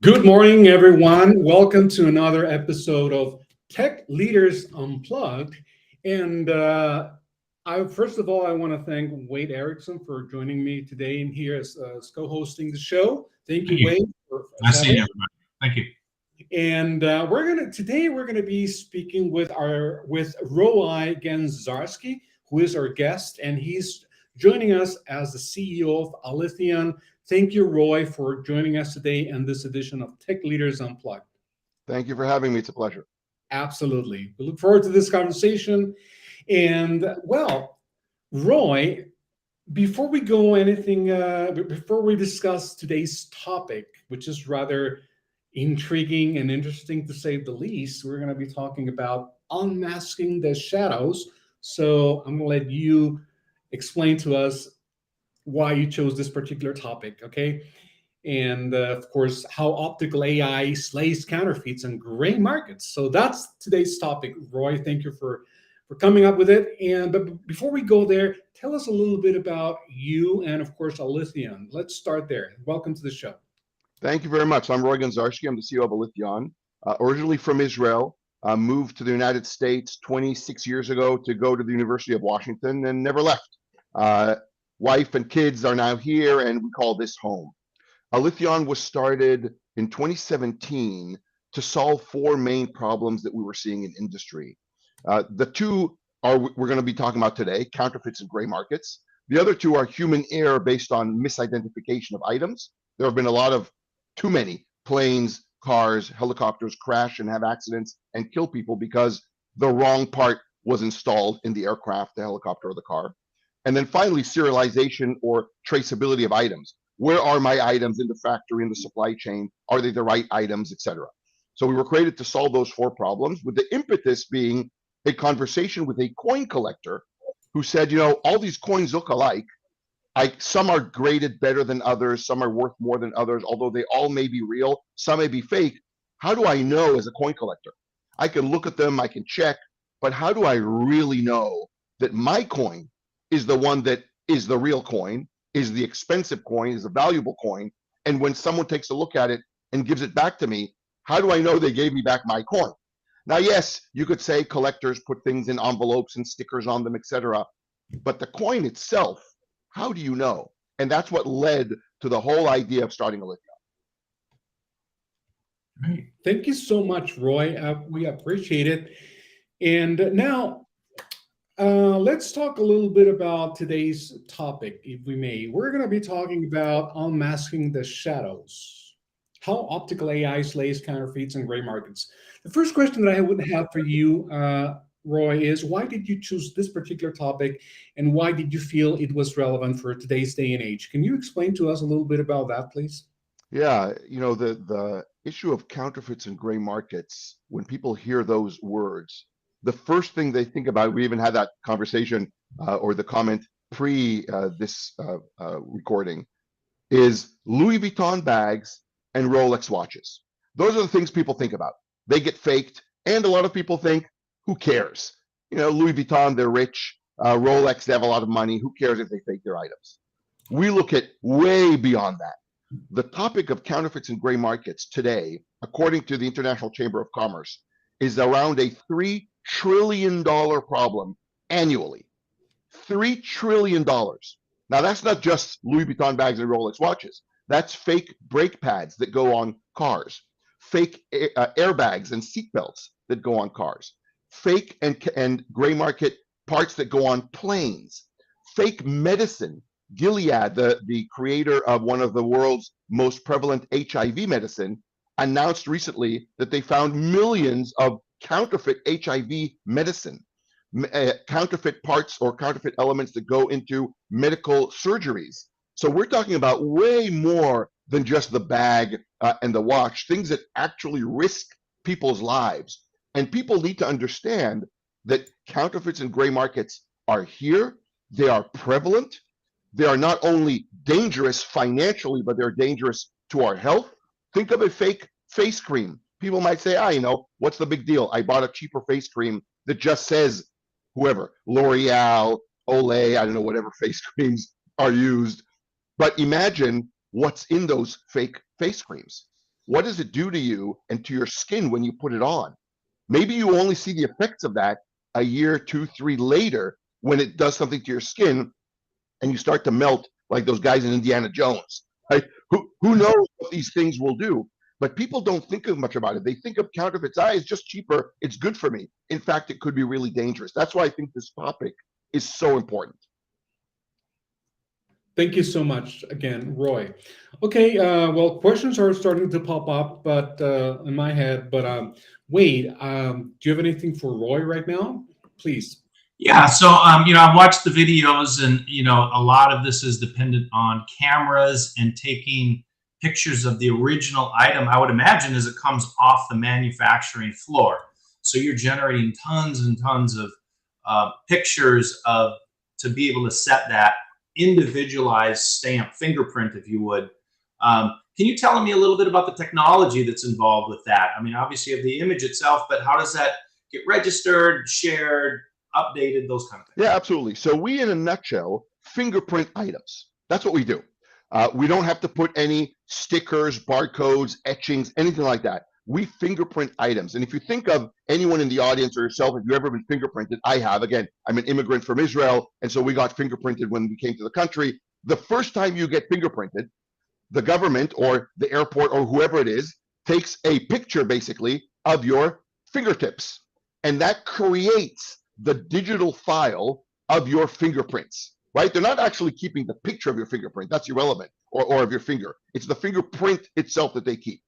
Good morning, everyone. Welcome to another episode of Tech Leaders Unplugged. And I first of all, I want to thank Wade Erickson for joining me today and here as co-hosting the show. Thank Thank you, you. Wade, for Nice seeing accepting. everybody. Thank you. And we're gonna be speaking with Roei Ganzarski, who is our guest, and he's joining us as the CEO of Alitheon. Thank you, Roy, for joining us today in this edition of Tech Leaders Unplugged. Thank you for having me. It's a pleasure. Absolutely, we look forward to this conversation. And well, Roy, before we go anything, before we discuss today's topic, which is rather intriguing and interesting to say the least, we're going to be talking about unmasking the shadows. So I'm going to let you explain to us why you chose this particular topic, okay? And of course, how optical AI slays counterfeits and gray markets. So that's today's topic. Roy, thank you for coming up with it. And but before we go there, tell us a little bit about you and of course Alitheon. Let's start there. Welcome to the show. Thank you very much. I'm Roei Ganzarski. I'm the CEO of Alitheon, originally from Israel, moved to the United States 26 years ago to go to the University of Washington and never left. Uh, Wife and kids are now here, and we call this home. Alitheon was started in 2017 to solve four main problems that we were seeing in industry. The two are we're going to be talking about today, counterfeits and gray markets. The other two are human error based on misidentification of items. There have been a lot of too many planes, cars, helicopters crash and have accidents and kill people because the wrong part was installed in the aircraft, the helicopter, or the car. And then finally, serialization or traceability of items. Where are my items in the factory, in the supply chain? Are they the right items, etc.? So we were created to solve those four problems, with the impetus being a conversation with a coin collector who said, all these coins look alike. Some are graded better than others, some are worth more than others, although they all may be real, some may be fake. How do I know as a coin collector? I can look at them, I can check, but how do I really know that my coin is the one that is the real coin, is the expensive coin, is a valuable coin? And when someone takes a look at it and gives it back to me, how do I know they gave me back my coin? Now, yes, you could say collectors put things in envelopes and stickers on them, etc. But the coin itself, how do you know? And that's what led to the whole idea of starting Alitheon. Right. Thank you so much, Roy. We appreciate it. And now let's talk a little bit about today's topic, if we may. We're going to be talking about unmasking the shadows, how optical AI slays counterfeits and gray markets. The first question that I would have for you, Roy, is why did you choose this particular topic and why did you feel it was relevant for today's day and age? Can you explain to us a little bit about that, please? Yeah, the issue of counterfeits and gray markets, when people hear those words, the first thing they think about, we even had that conversation or the comment pre this recording, is Louis Vuitton bags and Rolex watches. Those are the things people think about. They get faked, and a lot of people think, who cares? Louis Vuitton, they're rich. Rolex, they have a lot of money. Who cares if they fake their items? We look at way beyond that. The topic of counterfeits and gray markets today, according to the International Chamber of Commerce, is around a $3 trillion problem annually. $3 trillion. Now, that's not just Louis Vuitton bags and Rolex watches. That's fake brake pads that go on cars, fake airbags and seatbelts that go on cars, fake and gray market parts that go on planes, fake medicine. Gilead, the creator of one of the world's most prevalent HIV medicine, announced recently that they found millions of counterfeit HIV medicine, counterfeit parts or counterfeit elements that go into medical surgeries. So we're talking about way more than just the bag and the watch, things that actually risk people's lives. And people need to understand that counterfeits and gray markets are here, they are prevalent. They are not only dangerous financially, but they're dangerous to our health. Think of a fake face cream. People might say, what's the big deal? I bought a cheaper face cream that just says whoever, L'Oreal, Olay, I don't know, whatever face creams are used. But imagine what's in those fake face creams. What does it do to you and to your skin when you put it on? Maybe you only see the effects of that a year, 2, 3 later when it does something to your skin and you start to melt like those guys in Indiana Jones. Right? Who knows what these things will do? But people don't think much about it. They think of counterfeits, it's just cheaper, it's good for me. In fact, it could be really dangerous. That's why I think this topic is so important. Thank you so much again, Roy. Okay, well, questions are starting to pop up, but in my head. But Wade, do you have anything for Roy right now? Please. Yeah, so I've watched the videos, and a lot of this is dependent on cameras and taking pictures of the original item. I would imagine as it comes off the manufacturing floor. So you're generating tons and tons of pictures to be able to set that individualized stamp fingerprint, if you would. Can you tell me a little bit about the technology that's involved with that? I mean, obviously you have the image itself, but how does that get registered, shared, updated, those kind of things? Yeah, absolutely. So we, in a nutshell, fingerprint items. That's what we do. We don't have to put any stickers, barcodes, etchings, anything like that. We fingerprint items. And if you think of anyone in the audience or yourself, if you've ever been fingerprinted, I have. Again, I'm an immigrant from Israel, and so we got fingerprinted when we came to the country. The first time you get fingerprinted, the government or the airport or whoever it is takes a picture, basically, of your fingertips. And that creates the digital file of your fingerprints, right? They're not actually keeping the picture of your fingerprint. That's irrelevant, or of your finger. It's the fingerprint itself that they keep.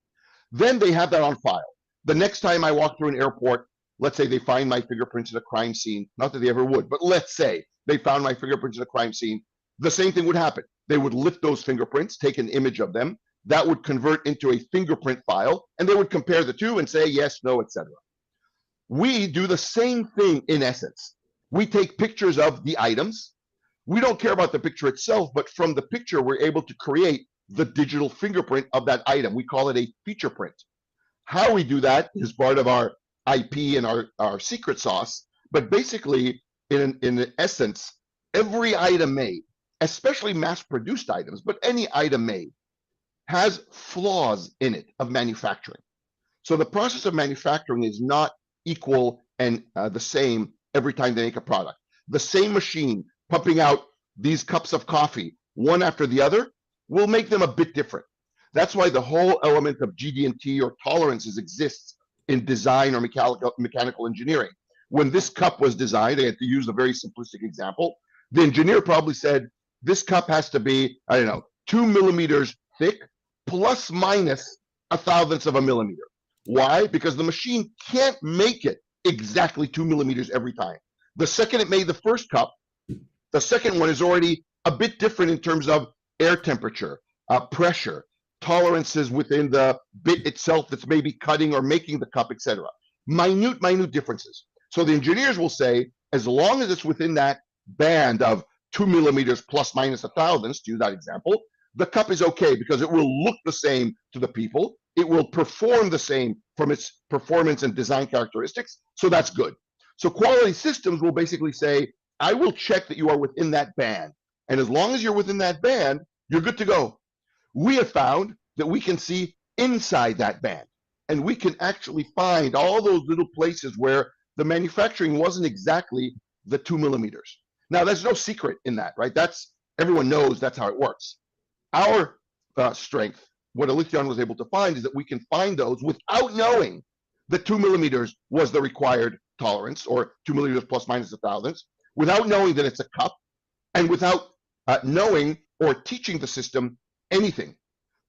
Then they have that on file. The next time I walk through an airport, let's say they find my fingerprints at a crime scene, not that they ever would, but let's say they found my fingerprints at a crime scene, the same thing would happen. They would lift those fingerprints, take an image of them, that would convert into a fingerprint file, and they would compare the two and say yes, no, etc. We do the same thing in essence. We take pictures of the items. We don't care about the picture itself, but from the picture, we're able to create the digital fingerprint of that item. We call it a feature print. How we do that is part of our IP and our secret sauce. But basically, in essence, every item made, especially mass-produced items, but any item made, has flaws in it of manufacturing. So the process of manufacturing is not equal and the same every time they make a product. The same machine pumping out these cups of coffee, one after the other, will make them a bit different. That's why the whole element of GD&T or tolerances exists in design or mechanical engineering. When this cup was designed, I had to use a very simplistic example. The engineer probably said, this cup has to be, 2 millimeters thick, plus minus a thousandth of a millimeter. Why? Because the machine can't make it exactly 2 millimeters every time. The second it made the first cup, the second one is already a bit different in terms of air temperature, pressure, tolerances within the bit itself that's maybe cutting or making the cup, etc. Minute differences. So the engineers will say, as long as it's within that band of 2 millimeters plus minus a thousandth, to use that example, the cup is okay because it will look the same to the people. It will perform the same from its performance and design characteristics. So that's good. So quality systems will basically say, I will check that you are within that band. And as long as you're within that band, you're good to go. We have found that we can see inside that band. And we can actually find all those little places where the manufacturing wasn't exactly the 2 millimeters. Now, there's no secret in that, right? Everyone knows that's how it works. Our strength, what Alitheon was able to find, is that we can find those without knowing that 2 millimeters was the required tolerance, or 2 millimeters plus minus a thousandth, without knowing that it's a cup, and without knowing or teaching the system anything.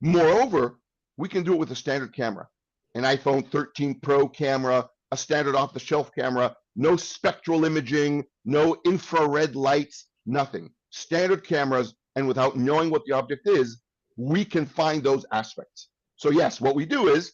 Moreover, we can do it with a standard camera, an iPhone 13 Pro camera, a standard off-the-shelf camera, no spectral imaging, no infrared lights, nothing. Standard cameras, and without knowing what the object is, we can find those aspects. So yes, what we do is,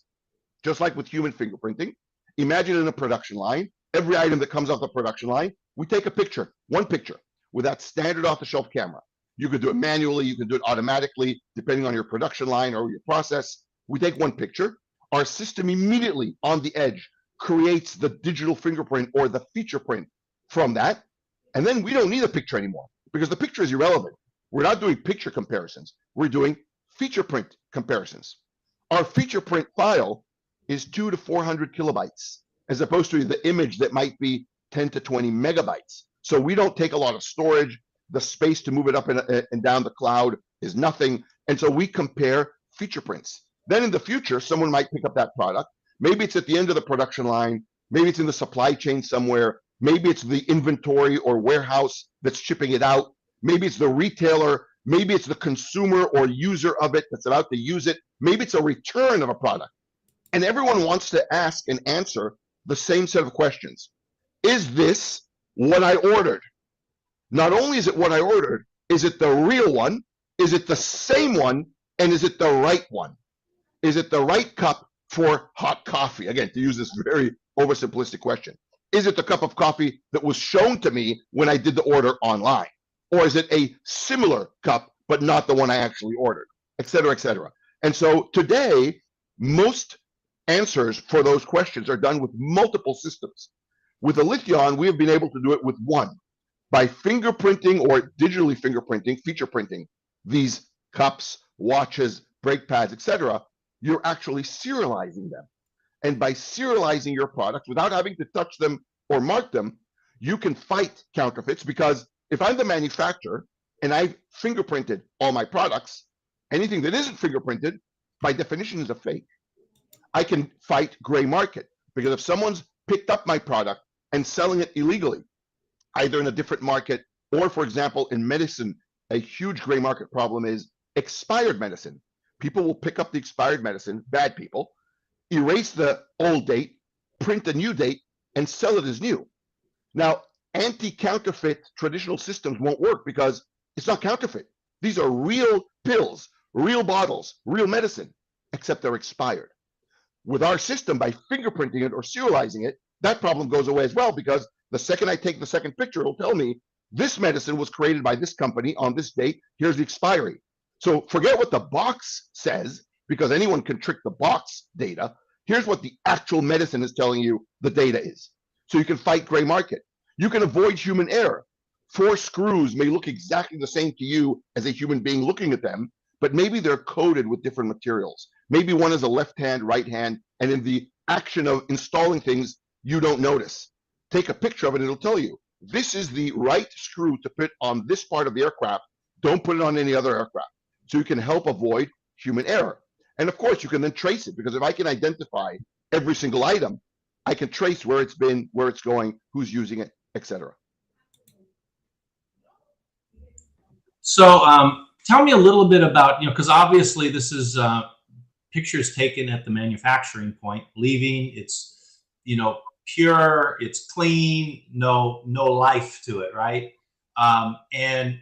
just like with human fingerprinting, imagine in a production line, every item that comes off the production line, we take a picture, one picture, with that standard off-the-shelf camera. You can do it manually, you can do it automatically, depending on your production line or your process. We take one picture. Our system immediately on the edge creates the digital fingerprint or the feature print from that. And then we don't need a picture anymore because the picture is irrelevant. We're not doing picture comparisons. We're doing feature print comparisons. Our feature print file is 200 to 400 kilobytes, as opposed to the image that might be 10 to 20 megabytes. So we don't take a lot of storage. The space to move it up and down the cloud is nothing. And so we compare feature prints. Then in the future, someone might pick up that product. Maybe it's at the end of the production line. Maybe it's in the supply chain somewhere. Maybe it's the inventory or warehouse that's shipping it out. Maybe it's the retailer. Maybe it's the consumer or user of it that's about to use it. Maybe it's a return of a product. And everyone wants to ask and answer the same set of questions. Is this what I ordered? Not only is it what I ordered, is it the real one? Is it the same one? And is it the right one? Is it the right cup for hot coffee? Again, to use this very oversimplistic question. Is it the cup of coffee that was shown to me when I did the order online? Or is it a similar cup, but not the one I actually ordered, et cetera, et cetera. And so today, most answers for those questions are done with multiple systems. With Alitheon, we have been able to do it with one. By fingerprinting or digitally fingerprinting, feature printing, these cups, watches, brake pads, etc., you're actually serializing them. And by serializing your products without having to touch them or mark them, you can fight counterfeits, because if I'm the manufacturer and I've fingerprinted all my products, anything that isn't fingerprinted, by definition, is a fake. I can fight gray market, because if someone's picked up my product and selling it illegally, either in a different market or, for example, in medicine, a huge gray market problem is expired medicine. People will pick up the expired medicine, bad people, erase the old date, print a new date, and sell it as new. Now, anti-counterfeit traditional systems won't work because it's not counterfeit. These are real pills, real bottles, real medicine, except they're expired. With our system, by fingerprinting it or serializing it, that problem goes away as well, because the second I take the second picture, it'll tell me this medicine was created by this company on this date. Here's the expiry. So forget what the box says, because anyone can trick the box data. Here's what the actual medicine is telling you the data is. So you can fight gray market. You can avoid human error. 4 screws may look exactly the same to you as a human being looking at them, but maybe they're coated with different materials. Maybe one is a left hand, right hand, and in the action of installing things, you don't notice. Take a picture of it, and it'll tell you, this is the right screw to put on this part of the aircraft. Don't put it on any other aircraft. So you can help avoid human error. And of course, you can then trace it, because if I can identify every single item, I can trace where it's been, where it's going, who's using it, etc. So tell me a little bit about, because obviously this is pictures taken at the manufacturing point, leaving, it's, pure, it's clean, no life to it, right? And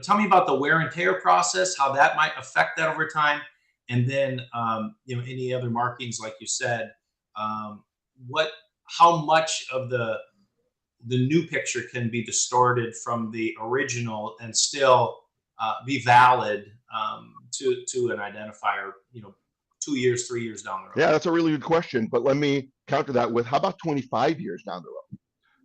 tell me about the wear and tear process, how that might affect that over time, and then any other markings, like you said, how much of the new picture can be distorted from the original and still be valid to an identifier, 2 years, 3 years down the road? Yeah, that's a really good question. But let me counter that with, how about 25 years down the road?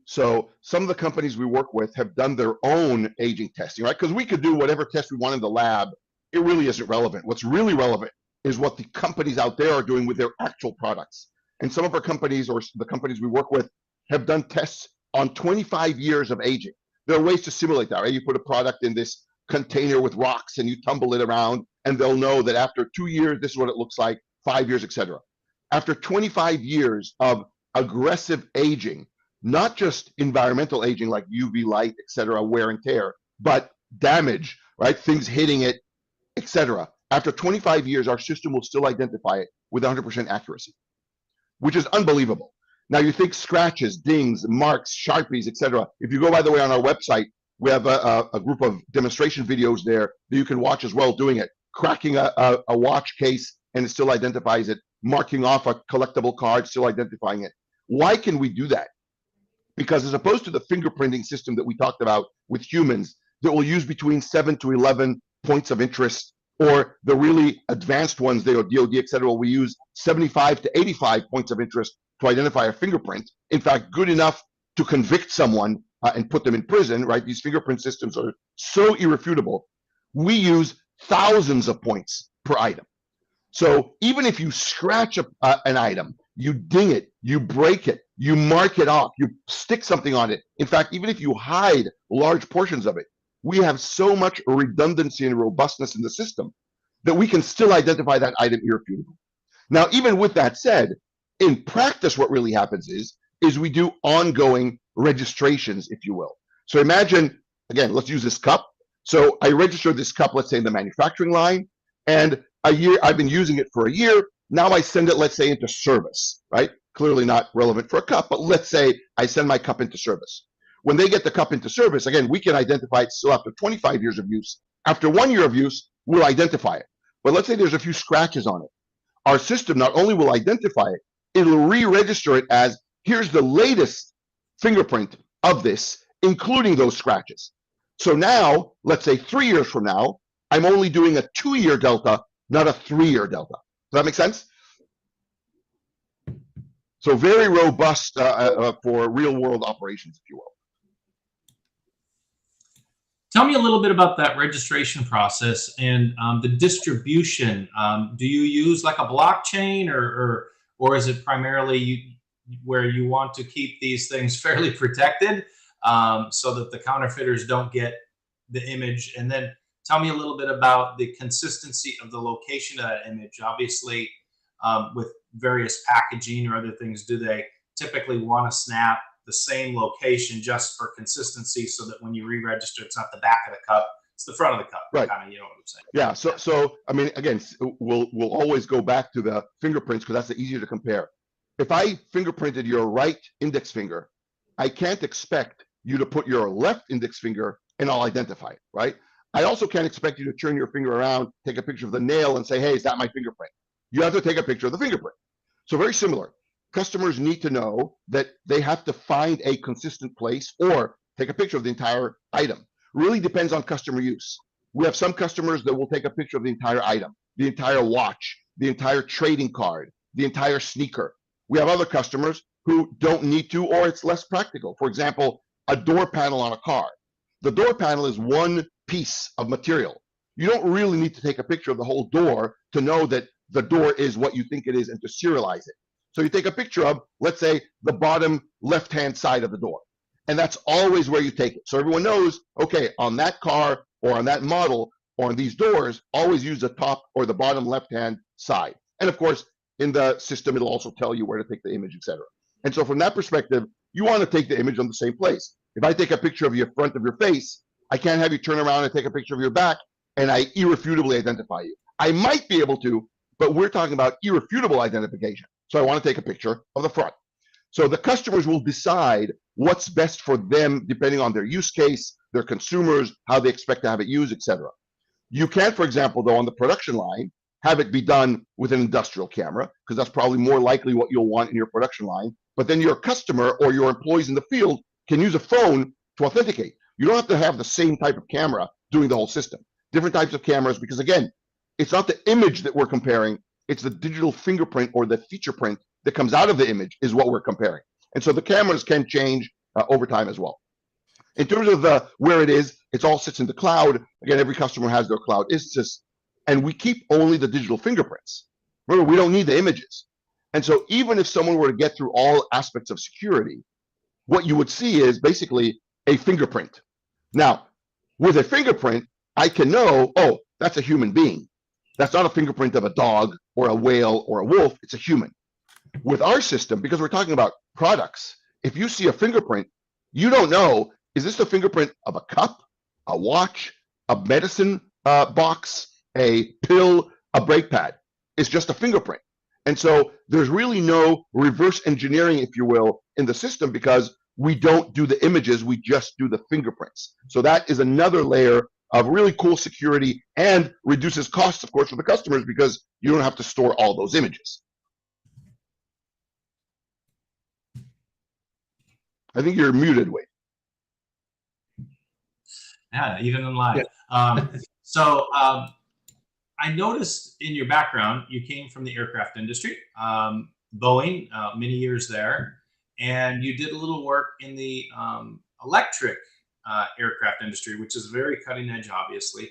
So some of the companies we work with have done their own aging testing, right? Because we could do whatever test we want in the lab. It really isn't relevant. What's really relevant is what the companies out there are doing with their actual products. And some of our companies, or the companies we work with, have done tests on 25 years of aging. There are ways to simulate that, right? You put a product in this container with rocks and you tumble it around, and they'll know that after 2 years, this is what it looks like, 5 years, etc. After 25 years of aggressive aging, not just environmental aging like UV light, etc., wear and tear, but damage, right? Things hitting it, etc. After 25 years, our system will still identify it with 100% accuracy, which is unbelievable. Now you think scratches, dings, marks, Sharpies, etc. If you go, by the way, on our website, we have a group of demonstration videos there that you can watch as well doing it. Cracking a watch case and it still identifies it. Marking off a collectible card, still identifying it. Why can we do that? Because as opposed to the fingerprinting system that we talked about with humans that will use between 7 to 11 points of interest, or the really advanced ones, they are DOD, et cetera, we use 75 to 85 points of interest to identify a fingerprint. In fact, good enough to convict someone and put them in prison, right? These fingerprint systems are so irrefutable. We use thousands of points per item. So even if you scratch an item, you ding it, you break it, you mark it off, you stick something on it. In fact, even if you hide large portions of it, we have so much redundancy and robustness in the system that we can still identify that item irrefutably. Now, even with that said, in practice, what really happens is we do ongoing registrations, if you will. So imagine, again, let's use this cup. So I registered this cup, let's say in the manufacturing line, and I've been using it for a year. Now I send it, let's say, into service, right? Clearly not relevant for a cup, but let's say I send my cup into service. When they get the cup into service, again, we can identify it still after 25 years of use. After 1 year of use, we'll identify it. But let's say there's a few scratches on it. Our system not only will identify it, it'll re-register it as here's the latest fingerprint of this, including those scratches. So now, let's say 3 years from now, I'm only doing a 2-year delta, not a 3-year delta. Does that make sense? So very robust for real world operations, if you will. Tell me a little bit about that registration process and the distribution. Do you use like a blockchain, or is it primarily where you want to keep these things fairly protected so that the counterfeiters don't get the image? And then tell me a little bit about the consistency of the location of that image. Obviously, with various packaging or other things, do they typically want to snap the same location just for consistency so that when you re-register, it's not the back of the cup, it's the front of the cup? Right. Kind of, you know what I'm saying? Yeah. So I mean, again, we'll always go back to the fingerprints because that's the easier to compare. If I fingerprinted your right index finger, I can't expect you to put your left index finger and I'll identify it, right? I also can't expect you to turn your finger around, take a picture of the nail and say, hey, is that my fingerprint? You have to take a picture of the fingerprint. So very similar. Customers need to know that they have to find a consistent place or take a picture of the entire item. Really depends on customer use. We have some customers that will take a picture of the entire item, the entire watch, the entire trading card, the entire sneaker. We have other customers who don't need to, or it's less practical. For example, a door panel on a car. The door panel is one piece of material. You don't really need to take a picture of the whole door to know that the door is what you think it is and to serialize it. So you take a picture of, let's say, the bottom left-hand side of the door. And that's always where you take it. So everyone knows, okay, on that car or on that model or on these doors, always use the top or the bottom left-hand side. And of course, in the system, it'll also tell you where to take the image, etc. And so from that perspective, you want to take the image on the same place. If I take a picture of your front of your face, I can't have you turn around and take a picture of your back and I irrefutably identify you. I might be able to, but we're talking about irrefutable identification. So I want to take a picture of the front. So the customers will decide what's best for them depending on their use case, their consumers, how they expect to have it used, etc. You can, for example, though, on the production line, have it be done with an industrial camera, because that's probably more likely what you'll want in your production line. But then your customer or your employees in the field can use a phone to authenticate. You don't have to have the same type of camera doing the whole system. Different types of cameras, because again, it's not the image that we're comparing, it's the digital fingerprint or the feature print that comes out of the image is what we're comparing. And so the cameras can change over time as well. In terms of where it is, it all sits in the cloud. Again, every customer has their cloud instance, and we keep only the digital fingerprints. Remember, we don't need the images. And so even if someone were to get through all aspects of security, what you would see is basically a fingerprint. Now, with a fingerprint, I can know, oh, that's a human being. That's not a fingerprint of a dog or a whale or a wolf, it's a human. With our system, because we're talking about products, if you see a fingerprint, you don't know, is this the fingerprint of a cup, a watch, a medicine box, a pill, a brake pad? It's just a fingerprint. And so there's really no reverse engineering, if you will, in the system because we don't do the images, we just do the fingerprints. So that is another layer of really cool security and reduces costs, of course, for the customers because you don't have to store all those images. I think you're muted, Wade. Yeah, even in live. Yeah. So I noticed in your background, you came from the aircraft industry, Boeing, many years there, and you did a little work in the electric aircraft industry, which is very cutting edge, obviously.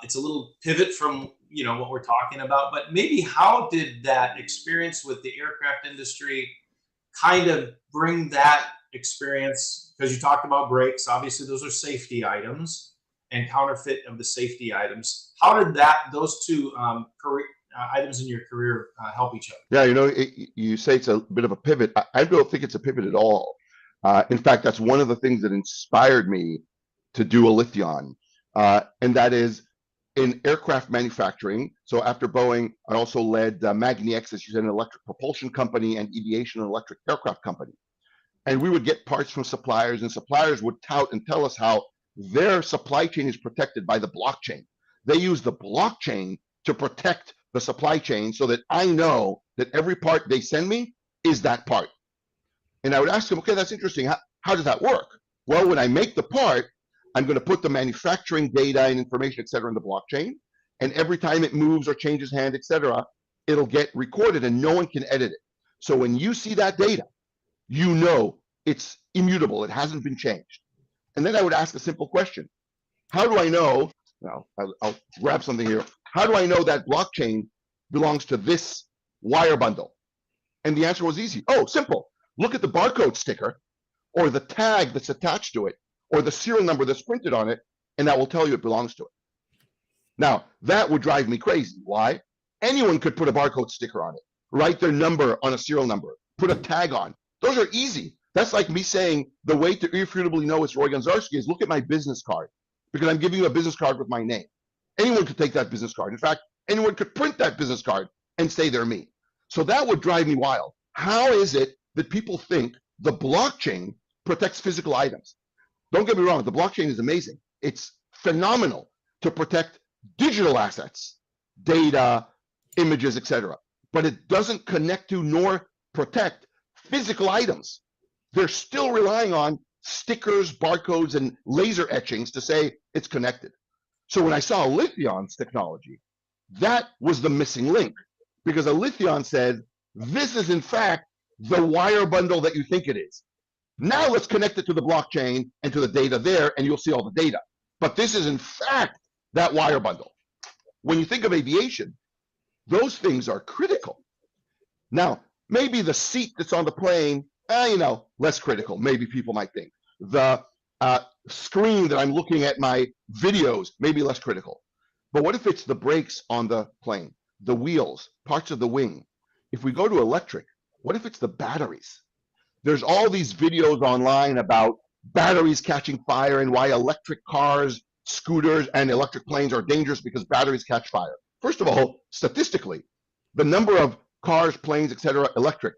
It's a little pivot from what we're talking about, but maybe how did that experience with the aircraft industry kind of bring that experience? Because you talked about brakes, obviously those are safety items, and counterfeit of the safety items. How did those two items in your career help each other? Yeah, you say it's a bit of a pivot. I don't think it's a pivot at all. In fact, that's one of the things that inspired me to do Alitheon, and that is in aircraft manufacturing. So after Boeing, I also led Magni-X, as you said, an electric propulsion company, and Eviation, an electric aircraft company. And we would get parts from suppliers, and suppliers would tout and tell us how their supply chain is protected by the blockchain. They use the blockchain to protect the supply chain so that I know that every part they send me is that part. And I would ask them, okay, that's interesting. How does that work? Well, when I make the part, I'm going to put the manufacturing data and information, et cetera, in the blockchain. And every time it moves or changes hand, et cetera, it'll get recorded and no one can edit it. So when you see that data, you know it's immutable. It hasn't been changed. And then I would ask a simple question. How do I know, now I'll grab something here. How do I know that blockchain belongs to this wire bundle? And the answer was easy. Oh, simple. Look at the barcode sticker or the tag that's attached to it or the serial number that's printed on it, and that will tell you it belongs to it. Now, that would drive me crazy. Why? Anyone could put a barcode sticker on it, write their number on a serial number, put a tag on. Those are easy. That's like me saying the way to irrefutably know it's Roei Ganzarski is look at my business card, because I'm giving you a business card with my name. Anyone could take that business card. In fact, anyone could print that business card and say they're me. So that would drive me wild. How is it that people think the blockchain protects physical items? Don't get me wrong, the blockchain is amazing. It's phenomenal to protect digital assets, data, images, etc. But it doesn't connect to nor protect physical items. They're still relying on stickers, barcodes, and laser etchings to say it's connected. So when I saw Alitheon's technology, that was the missing link, because Alitheon said, this is in fact the wire bundle that you think it is. Now let's connect it to the blockchain and to the data there, and you'll see all the data. But this is in fact that wire bundle. When you think of aviation, those things are critical. Now, maybe the seat that's on the plane, less critical, maybe people might think. The screen that I'm looking at my videos, maybe less critical. But what if it's the brakes on the plane, the wheels, parts of the wing? If we go to electric, what if it's the batteries? There's all these videos online about batteries catching fire and why electric cars, scooters, and electric planes are dangerous because batteries catch fire. First of all, statistically, the number of cars, planes, etc., electric,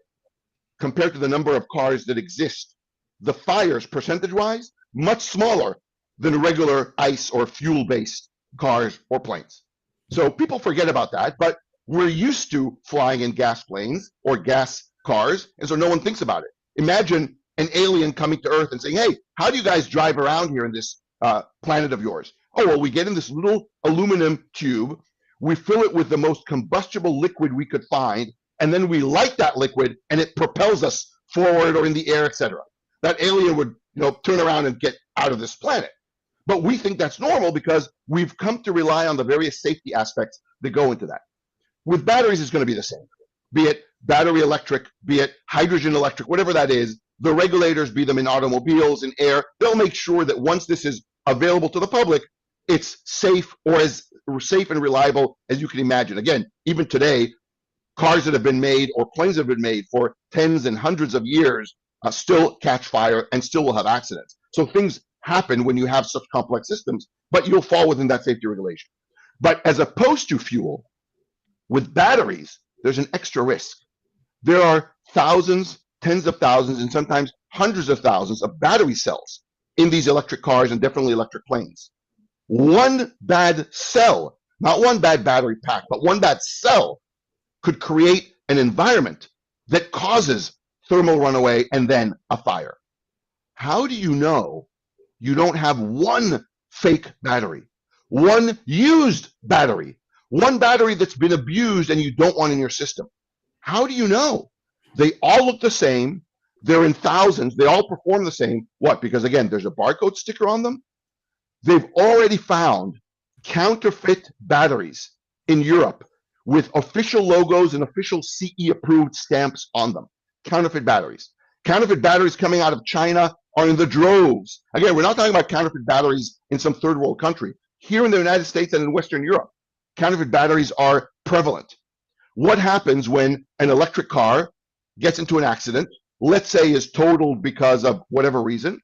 compared to the number of cars that exist, the fires, percentage-wise, much smaller than regular ICE or fuel-based cars or planes. So people forget about that, but we're used to flying in gas planes or gas cars, and so no one thinks about it. Imagine an alien coming to Earth and saying, hey, how do you guys drive around here in this planet of yours? Oh, well, we get in this little aluminum tube, we fill it with the most combustible liquid we could find, and then we light that liquid and it propels us forward or in the air, etc. That alien would turn around and get out of this planet. But we think that's normal because we've come to rely on the various safety aspects that go into that. With batteries, it's going to be the same. Be it battery electric, be it hydrogen electric, whatever that is, the regulators, be them in automobiles, in air, they'll make sure that once this is available to the public, it's safe, or as safe and reliable as you can imagine. Again, even today, cars that have been made or planes that have been made for tens and hundreds of years still catch fire and still will have accidents. So things happen when you have such complex systems, but you'll fall within that safety regulation. But as opposed to fuel, with batteries, there's an extra risk. There are thousands, tens of thousands, and sometimes hundreds of thousands of battery cells in these electric cars and definitely electric planes. One bad cell, not one bad battery pack, but one bad cell could create an environment that causes thermal runaway and then a fire. How do you know you don't have one fake battery, one used battery, one battery that's been abused and you don't want in your system? How do you know? They all look the same. They're in thousands. They all perform the same. What? Because again, there's a barcode sticker on them. They've already found counterfeit batteries in Europe with official logos and official CE approved stamps on them. Counterfeit batteries. Counterfeit batteries coming out of China are in the droves. Again, we're not talking about counterfeit batteries in some third world country. Here in the United States and in Western Europe, counterfeit batteries are prevalent. What happens when an electric car gets into an accident, let's say is totaled because of whatever reason?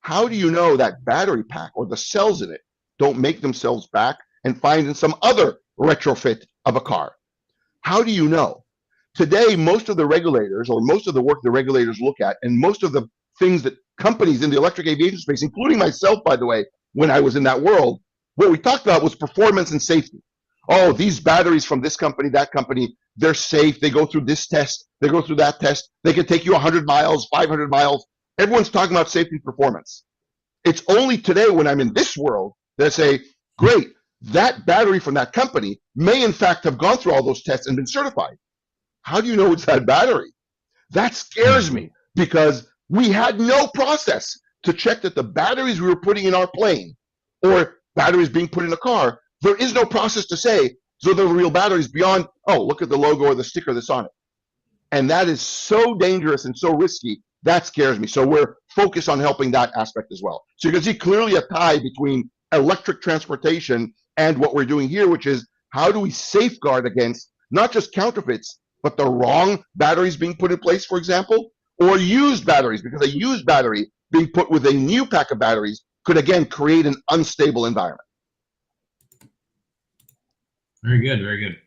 How do you know that battery pack or the cells in it don't make themselves back and find in some other retrofit of a car? How do you know? Today, most of the regulators, or most of the work the regulators look at, and most of the things that companies in the electric aviation space, including myself, by the way, when I was in that world, what we talked about was performance and safety. Oh, these batteries from this company, that company, they're safe. They go through this test. They go through that test. They can take you 100 miles, 500 miles. Everyone's talking about safety and performance. It's only today when I'm in this world that I say, great, that battery from that company may in fact have gone through all those tests and been certified. How do you know it's that battery? That scares me because we had no process to check that the batteries we were putting in our plane or batteries being put in a car, there is no process to say, so they're real batteries beyond, oh, look at the logo or the sticker that's on it. And that is so dangerous and so risky, that scares me. So we're focused on helping that aspect as well. So you can see clearly a tie between electric transportation and what we're doing here, which is how do we safeguard against not just counterfeits, but the wrong batteries being put in place, for example, or used batteries, because a used battery being put with a new pack of batteries could, again, create an unstable environment. Very good, very good.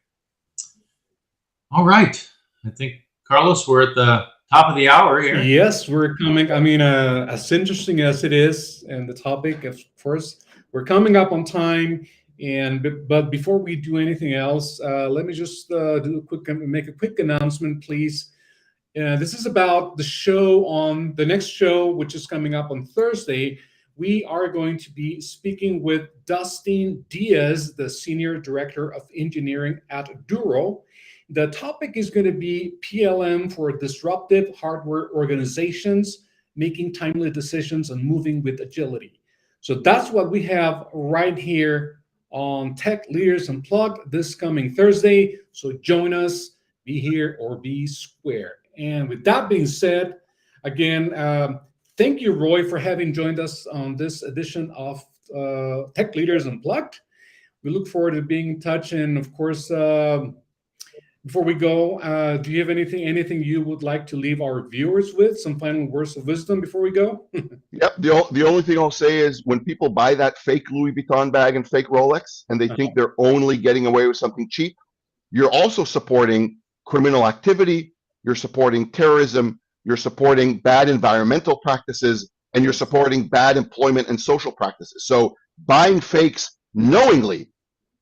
All right. I think, Carlos, we're at the top of the hour here. Yes, we're coming. I mean, as interesting as it is, and the topic, of course, we're coming up on time. But before we do anything else, let me just make a quick announcement, please. This is about the show on the next show, which is coming up on Thursday. We are going to be speaking with Dustin Diaz, the Senior Director of Engineering at Duro. The topic is going to be PLM for disruptive hardware organizations, making timely decisions and moving with agility. So that's what we have right here on Tech Leaders Unplugged this coming Thursday. So join us, be here or be square. And with that being said, again, thank you, Roei, for having joined us on this edition of Tech Leaders Unplugged. We look forward to being in touch. And of course, before we go, do you have anything you would like to leave our viewers with? Some final words of wisdom before we go? Yep. The only thing I'll say is when people buy that fake Louis Vuitton bag and fake Rolex, and they think they're only getting away with something cheap, you're also supporting criminal activity, you're supporting terrorism, you're supporting bad environmental practices, and you're supporting bad employment and social practices. So buying fakes knowingly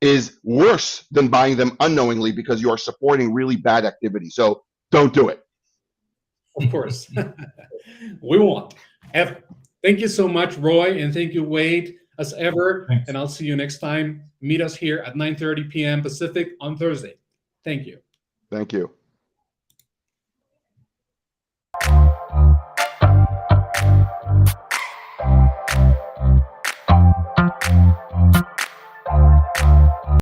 is worse than buying them unknowingly because you are supporting really bad activity. So don't do it. Of course. We won't ever. Thank you so much, Roei, and thank you, Wade, as ever. Thanks. And I'll see you next time. Meet us here at 9:30 p.m. Pacific on Thursday. Thank you. Thank you.